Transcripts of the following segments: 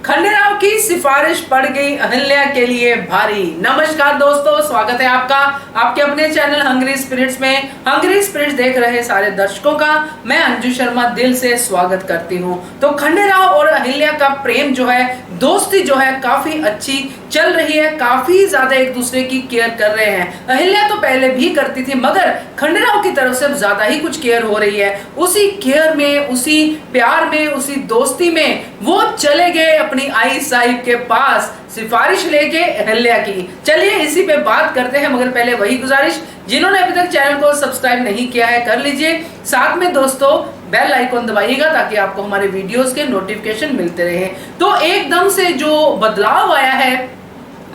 खंडेराव की सिफारिश पड़ गई अहिल्या के लिए भारी। नमस्कार दोस्तों, स्वागत है आपका आपके अपने चैनल हंग्री स्पिरिट्स में। हंग्री स्पिरिट्स देख रहे सारे दर्शकों का मैं अंजू शर्मा दिल से स्वागत करती हूं। तो खंडेराव और अहिल्या का प्रेम जो है, दोस्ती जो है काफी अच्छी चल रही है, काफी ज्यादा एक दूसरे की केयर कर रहे हैं। अहिल्या तो पहले भी करती थी, मगर खंडेराव की तरफ से ज्यादा ही कुछ केयर हो रही है। उसी केयर में, उसी प्यार में, उसी दोस्ती में वो चले गए अपनी आई साहिब के पास सिफारिश लेके अहिल्या की। चलिए इसी पे बात करते हैं, मगर पहले वही गुजारिश, जिन्होंने अभी तक चैनल को सब्सक्राइब नहीं किया है कर लीजिए। साथ में दोस्तों बेल आइकॉन दबाइएगा ताकि आपको हमारे वीडियोस के नोटिफिकेशन मिलते रहे। तो एकदम से जो बदलाव आया है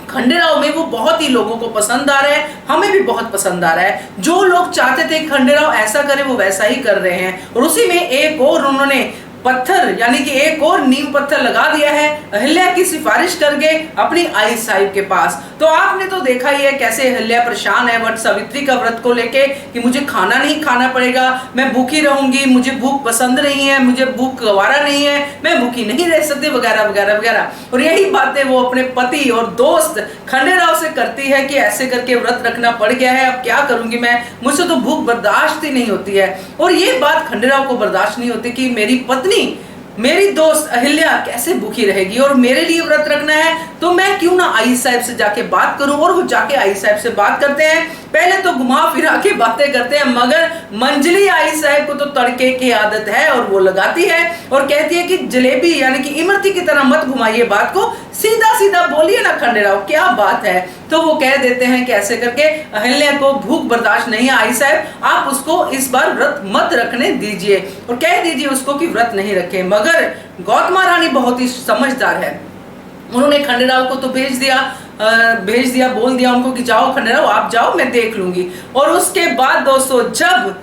खंडेराव में, वो बहुत ही लोगों को पसंद आ रहा है, हमें भी बहुत पसंद आ रहा है। जो लोग चाहते थे खंडेराव ऐसा करे, वो वैसा ही कर रहे हैं। और उसी में एक और उन्होंने पत्थर यानी कि एक और नींव पत्थर लगा दिया है अहिल्या की सिफारिश करके अपनी आई साहिब के पास। तो आपने तो देखा ही है कैसे अहिल्या परेशान है वट सावित्री का व्रत को लेके कि मुझे खाना नहीं खाना पड़ेगा, मैं भूखी रहूंगी, मुझे भूख पसंद नहीं है, मुझे भूख गवारा नहीं है, मैं भूखी नहीं रह सकती, वगैरह वगैरह वगैरह। और यही बातें वो अपने पति और दोस्त खंडेराव से करती है कि ऐसे करके व्रत रखना पड़ गया है, अब क्या करूंगी मैं, मुझसे तो भूख बर्दाश्त ही नहीं होती है। और ये बात खंडेराव को बर्दाश्त नहीं होती कि मेरी पत्नी, मेरी दोस्त अहिल्या कैसे भूखी रहेगी और मेरे लिए व्रत रखना है, तो मैं क्यों ना आई साहब से जाके बात करूं। और वो जाके आई साहब से बात करते हैं। पहले तो घुमा फिरा के बातें करते हैं, मगर मंजली आई साहब को तो तड़के की आदत है और वो लगाती है और कहती है कि जलेबी यानी कि इमरती की तरह मत घुमाइए बात को, सीधा सीधा बोलिए ना खंडेराव, क्या बात है। तो वो कह देते हैं कि ऐसे करके अहिल्या को भूख बर्दाश्त नहीं है, आई साहब आप उसको इस बार व्रत मत रखने दीजिए और कह दीजिए उसको कि व्रत नहीं रखे। मगर गौतमा रानी बहुत ही समझदार है, उन्होंने खंडेराव को तो भेज दिया, बोल दिया उनको कि जाओ खंडेराव आप जाओ, मैं देख लूंगी। और उसके बाद दोस्तों जब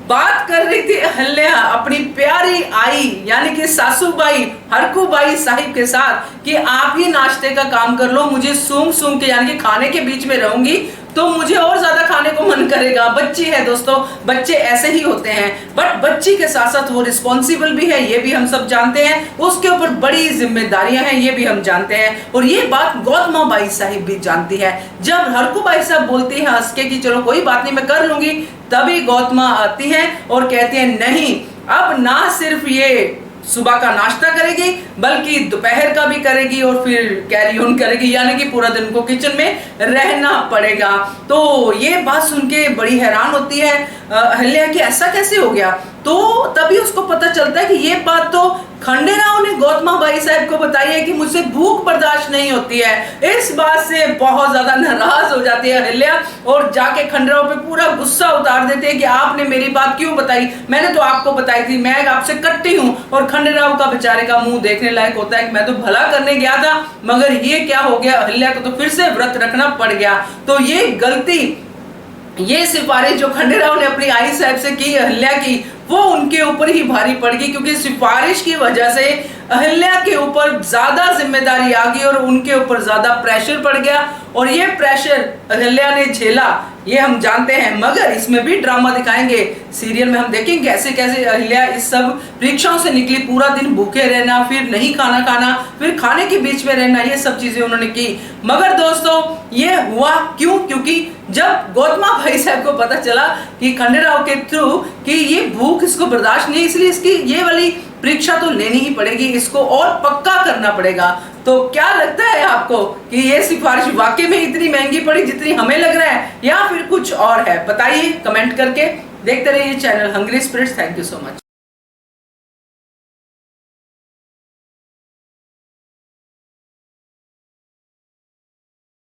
बात कर रही थी अहिल्या अपनी प्यारी आई यानी कि सासूबाई हरकूबाई साहिब के साथ कि आप ही नाश्ते का काम कर लो, मुझे सूंघ सूंघ के यानी कि खाने के बीच में रहूंगी तो मुझे और ज्यादा खाने को मन करेगा। बच्ची है दोस्तों, बच्चे ऐसे ही होते हैं, बट बच्ची के साथ साथ वो रिस्पॉन्सिबल भी है, ये भी हम सब जानते हैं, उसके ऊपर बड़ी जिम्मेदारियां हैं, ये भी हम जानते हैं। और ये बात गौतमा बाई साहिब भी जानती है। जब हरकूबाई साहब बोलती है हंस के कि चलो कोई बात नहीं मैं कर लूंगी, तभी गौतमा आती है और कहती है नहीं, अब ना सिर्फ ये सुबह का नाश्ता करेगी बल्कि दोपहर का भी करेगी और फिर कैरी ऑन करेगी, यानी कि पूरा दिन को किचन में रहना पड़ेगा। तो ये बात सुन के बड़ी हैरान होती है अहिल्या कि ऐसा कैसे हो गया। तो तभी उसको पता चलता है कि ये बात तो खंडेराव ने गौतमा बाई साहब को बताई है कि मुझसे भूख बर्दाश्त नहीं होती है। इस बात से बहुत ज्यादा नाराज हो जाती है अहिल्या और जाके खंडेराव पे पूरा गुस्सा उतार देते हैं कि आपने मेरी बात क्यों बताई, मैंने तो आपको बताई थी, मैं आपसे कट्टी हूं। और खंडेराव का बेचारे का मुंह देखने लायक होता है कि मैं तो भला करने गया था, मगर ये क्या हो गया, अहिल्या को तो फिर से व्रत रखना पड़ गया। तो ये गलती, ये सिफारिश जो खंडेराव ने अपनी आई साहब से की अहिल्या की, वो उनके ऊपर ही भारी पड़ गई, क्योंकि सिफारिश की वजह से अहिल्या के ऊपर ज्यादा जिम्मेदारी आ गई और उनके ऊपर ज्यादा प्रेशर पड़ गया। और ये प्रेशर अहिल्या ने झेला, ये हम जानते हैं। मगर इसमें भी ड्रामा दिखाएंगे, सीरियल में हम देखेंगे कैसे कैसे अहिल्या इस सब परीक्षाओं से निकली, पूरा दिन भूखे रहना, फिर नहीं खाना खाना, फिर खाने के बीच में रहना, ये सब चीजें उन्होंने की। मगर दोस्तों ये हुआ क्यों, क्योंकि जब गौतमा भाई साहब को पता चला कि खंडेराव के थ्रू कि ये भूख इसको बर्दाश्त नहीं, इसलिए इसकी ये वाली परीक्षा तो लेनी ही पड़ेगी, इसको और पक्का करना पड़ेगा। तो क्या लगता है आपको कि ये सिफारिश वाकई में इतनी महंगी पड़ी जितनी हमें लग रहा है, या फिर कुछ और है? बताइए कमेंट करके। देखते रहिए channel hungry spirits. Thank you so much.